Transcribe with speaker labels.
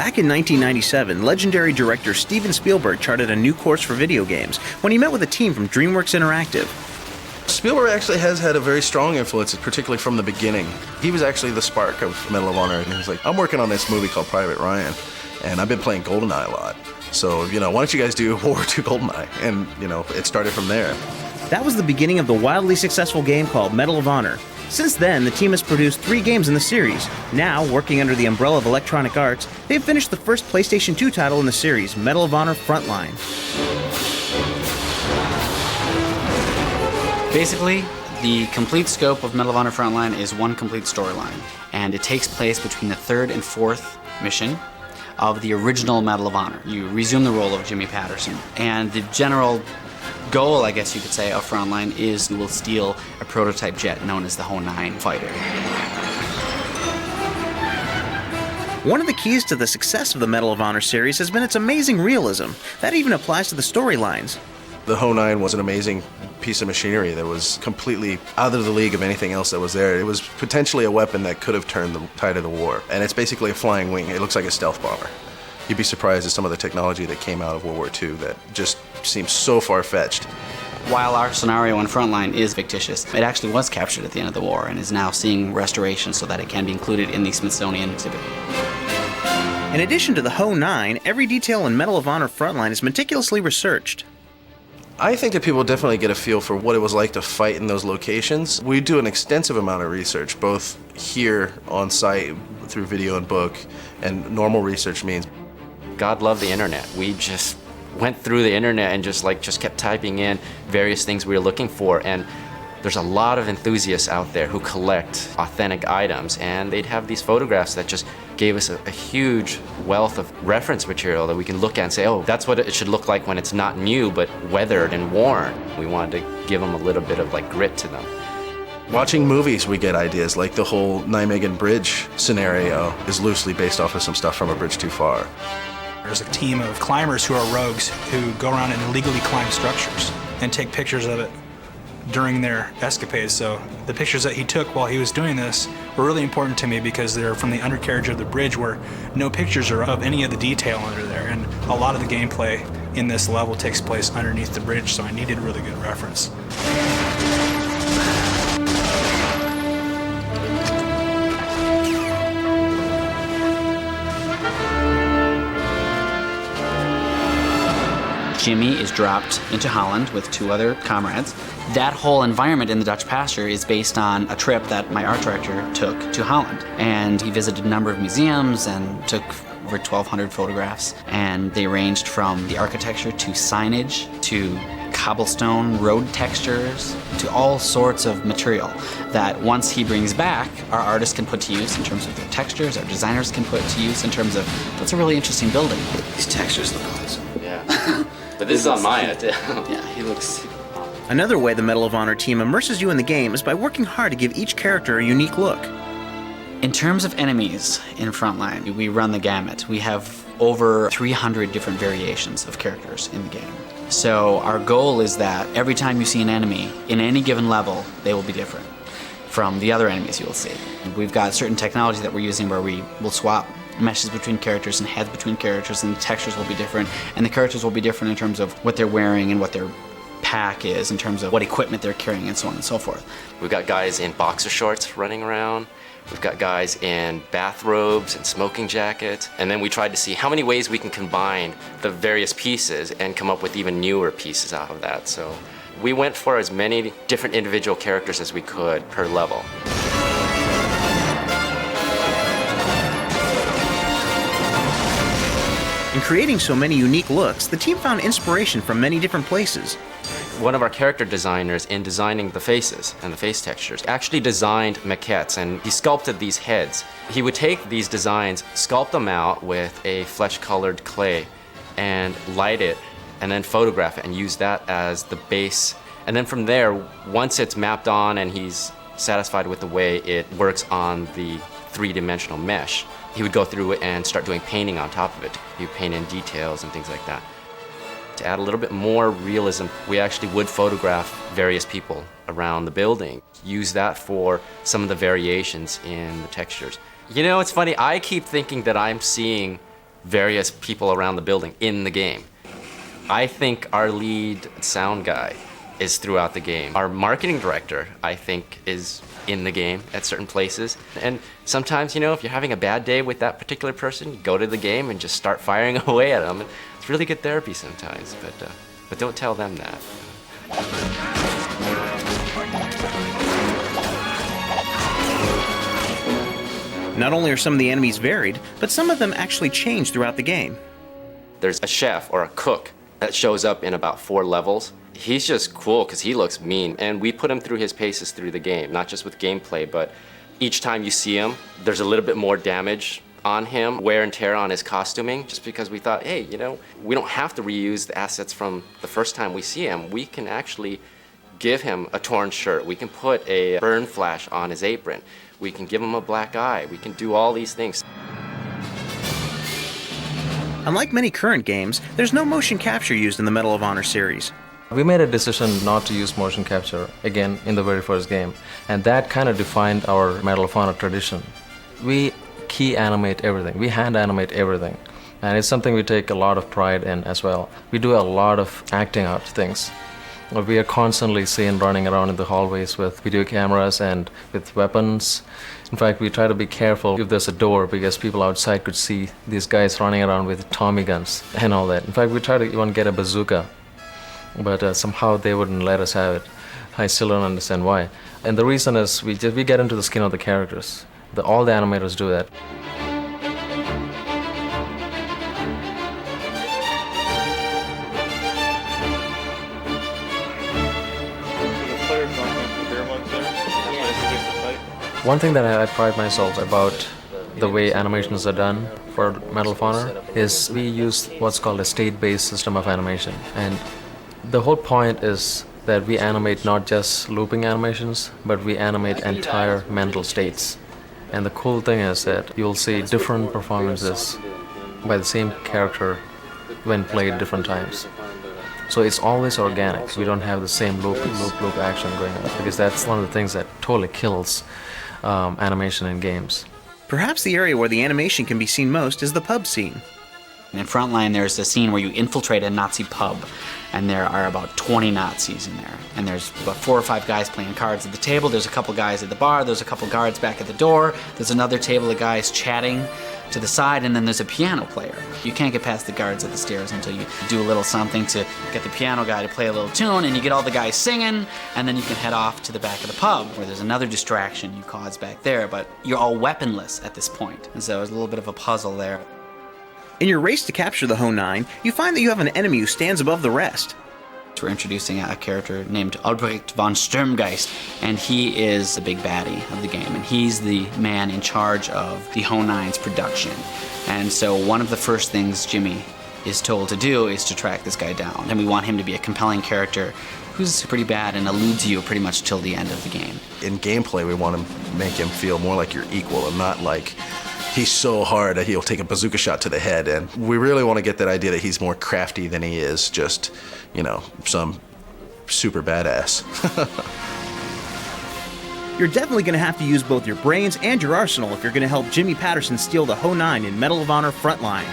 Speaker 1: Back in 1997, legendary director Steven Spielberg charted a new course for video games when he met with a team from DreamWorks Interactive.
Speaker 2: Spielberg actually has had a very strong influence, particularly from the beginning. He was actually the spark of Medal of Honor, and he was like, I'm working on this movie called Private Ryan, and I've been playing GoldenEye a lot. So, why don't you guys do World War II GoldenEye? And, it started from there.
Speaker 1: That was the beginning of the wildly successful game called Medal of Honor. Since then, the team has produced 3 games in the series. Now, working under the umbrella of Electronic Arts, they've finished the first PlayStation 2 title in the series, Medal of Honor Frontline.
Speaker 3: Basically, the complete scope of Medal of Honor Frontline is one complete storyline, and it takes place between the 3rd and 4th mission of the original Medal of Honor. You resume the role of Jimmy Patterson, and the general goal, I guess you could say, of Frontline is you will steal a prototype jet known as the Ho-9 fighter.
Speaker 1: One of the keys to the success of the Medal of Honor series has been its amazing realism. That even applies to the storylines.
Speaker 2: The Ho-9 was an amazing piece of machinery that was completely out of the league of anything else that was there. It was potentially a weapon that could have turned the tide of the war. And it's basically a flying wing. It looks like a stealth bomber. You'd be surprised at some of the technology that came out of World War II that just seems so far-fetched.
Speaker 3: While our scenario in Frontline is fictitious, it actually was captured at the end of the war and is now seeing restoration so that it can be included in the Smithsonian exhibit.
Speaker 1: In addition to the Ho-9, every detail in Medal of Honor Frontline is meticulously researched.
Speaker 2: I think that people definitely get a feel for what it was like to fight in those locations. We do an extensive amount of research, both here on site through video and book, and normal research means.
Speaker 4: God love the internet. We just went through the internet and just kept typing in various things we were looking for, and there's a lot of enthusiasts out there who collect authentic items, and they'd have these photographs that just gave us a huge wealth of reference material that we can look at and say, oh, that's what it should look like when it's not new but weathered and worn. We wanted to give them a little bit of grit to them.
Speaker 2: Watching movies, we get ideas like the whole Nijmegen Bridge scenario is loosely based off of some stuff from A Bridge Too Far.
Speaker 5: There's a team of climbers who are rogues who go around and illegally climb structures and take pictures of it during their escapades. So the pictures that he took while he was doing this were really important to me because they're from the undercarriage of the bridge where no pictures are of any of the detail under there. And a lot of the gameplay in this level takes place underneath the bridge, so I needed a really good reference.
Speaker 3: Jimmy is dropped into Holland with 2 other comrades. That whole environment in the Dutch pasture is based on a trip that my art director took to Holland. And he visited a number of museums and took over 1,200 photographs. And they ranged from the architecture to signage to cobblestone road textures to all sorts of material that once he brings back, our artists can put to use in terms of their textures, our designers can put to use in terms of, that's a really interesting building.
Speaker 6: These textures look awesome.
Speaker 4: Yeah. But this is on Maya, too.
Speaker 3: Yeah, he looks...
Speaker 1: Another way the Medal of Honor team immerses you in the game is by working hard to give each character a unique look.
Speaker 3: In terms of enemies in Frontline, we run the gamut. We have over 300 different variations of characters in the game. So our goal is that every time you see an enemy in any given level, they will be different from the other enemies you will see. We've got certain technology that we're using where we will swap meshes between characters and heads between characters, and the textures will be different, and the characters will be different in terms of what they're wearing and what their pack is, in terms of what equipment they're carrying, and so on and so forth.
Speaker 4: We've got guys in boxer shorts running around. We've got guys in bathrobes and smoking jackets. And then we tried to see how many ways we can combine the various pieces and come up with even newer pieces out of that. So we went for as many different individual characters as we could per level.
Speaker 1: In creating so many unique looks, the team found inspiration from many different places.
Speaker 4: One of our character designers, in designing the faces and the face textures, actually designed maquettes, and he sculpted these heads. He would take these designs, sculpt them out with a flesh-colored clay, and light it, and then photograph it and use that as the base. And then from there, once it's mapped on and he's satisfied with the way it works on the three-dimensional mesh, he would go through it and start doing painting on top of it. He would paint in details and things like that. To add a little bit more realism, we actually would photograph various people around the building. Use that for some of the variations in the textures. You know, it's funny, I keep thinking that I'm seeing various people around the building in the game. I think our lead sound guy is throughout the game. Our marketing director, I think, is in the game at certain places. And sometimes, you know, if you're having a bad day with that particular person, you go to the game and just start firing away at them. It's really good therapy sometimes, but don't tell them that.
Speaker 1: Not only are some of the enemies varied, but some of them actually change throughout the game.
Speaker 4: There's a chef or a cook that shows up in about 4 levels. He's just cool because he looks mean, and we put him through his paces through the game, not just with gameplay, but each time you see him, there's a little bit more damage on him, wear and tear on his costuming, just because we thought, hey, you know, we don't have to reuse the assets from the first time we see him. We can actually give him a torn shirt. We can put a burn flash on his apron. We can give him a black eye. We can do all these things.
Speaker 1: Unlike many current games, there's no motion capture used in the Medal of Honor series.
Speaker 7: We made a decision not to use motion capture again in the very first game, and that kind of defined our Medal of Honor tradition. We key animate everything, we hand animate everything, and it's something we take a lot of pride in as well. We do a lot of acting out things. We are constantly seen running around in the hallways with video cameras and with weapons. In fact, we try to be careful if there's a door because people outside could see these guys running around with Tommy guns and all that. In fact, we try to even get a bazooka, but somehow they wouldn't let us have it. I still don't understand why. And the reason is we get into the skin of the characters. All the animators do that. One thing that I pride myself about the way animations are done for Medal of Honor is we use what's called a state-based system of animation. And the whole point is that we animate not just looping animations, but we animate entire mental states. And the cool thing is that you'll see different performances by the same character when played different times. So it's always organic. We don't have the same loop action going on, because that's one of the things that totally kills animation in games.
Speaker 1: Perhaps the area where the animation can be seen most is the pub scene.
Speaker 3: In Frontline, there's a scene where you infiltrate a Nazi pub, and there are about 20 Nazis in there. And there's about 4 or 5 guys playing cards at the table. There's a couple guys at the bar. There's a couple guards back at the door. There's another table of guys chatting to the side, and then there's a piano player. You can't get past the guards at the stairs until you do a little something to get the piano guy to play a little tune, and you get all the guys singing, and then you can head off to the back of the pub, where there's another distraction you cause back there, but you're all weaponless at this point. And so there's a little bit of a puzzle there.
Speaker 1: In your race to capture the Ho-9, you find that you have an enemy who stands above the rest.
Speaker 3: We're introducing a character named Albrecht von Sturmgeist, and he is the big baddie of the game, and he's the man in charge of the Ho-9's production. And so one of the first things Jimmy is told to do is to track this guy down, and we want him to be a compelling character who's pretty bad and eludes you pretty much till the end of the game.
Speaker 2: In gameplay, we want to make him feel more like your equal and not like he's so hard that he'll take a bazooka shot to the head. And we really want to get that idea that he's more crafty than he is just, you know, some super badass.
Speaker 1: You're definitely going to have to use both your brains and your arsenal if you're going to help Jimmy Patterson steal the Ho-9 in Medal of Honor Frontline.